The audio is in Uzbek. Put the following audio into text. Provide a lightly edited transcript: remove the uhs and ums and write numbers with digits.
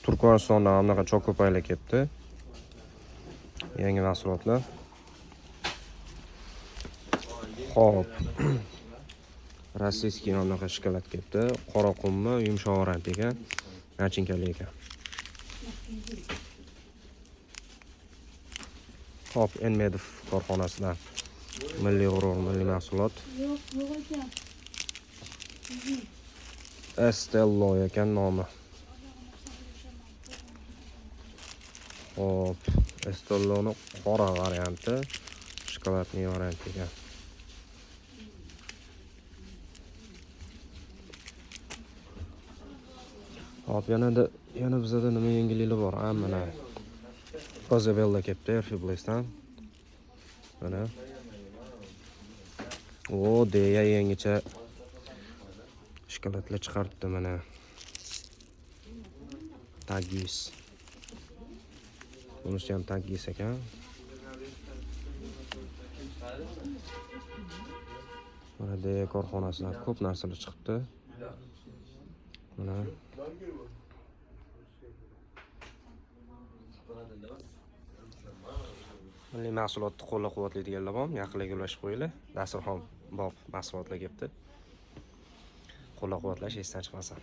Turkmanistondan bunaqa chokopaylar kelibdi. Yangi mahsulotlar. Xo'p. Rossiyskiy bunaqa shokolad kelibdi. Qora qummi, yumshoq rang ekan, nachinkali ekan. Xo'p, Enmedov korxonasidan milliy g'urur, milliy mahsulot. Estello ekan nomi. Xo'p, Estelloning qora varianti, shokoladli varianti ekan. Hop, yana bizda nima yangiliklar bor? Mana Kozabella kelibdi, Airfiblace'dan. Mana. O, deya yangicha shokoladlar chiqaribdi mana. Taggis. Bunisi ham Taggis ekan. Mana deya korxonasidan ko'p narsalar chiqibdi. Mana milliy mahsulotni qo'llab-quvvatlaydiganlar ham yaqinlarga ulashib qo'yinglar. Dasturxon bop mahsulotlar kelibdi. Qo'llab-quvvatlash esdan chiqmasin.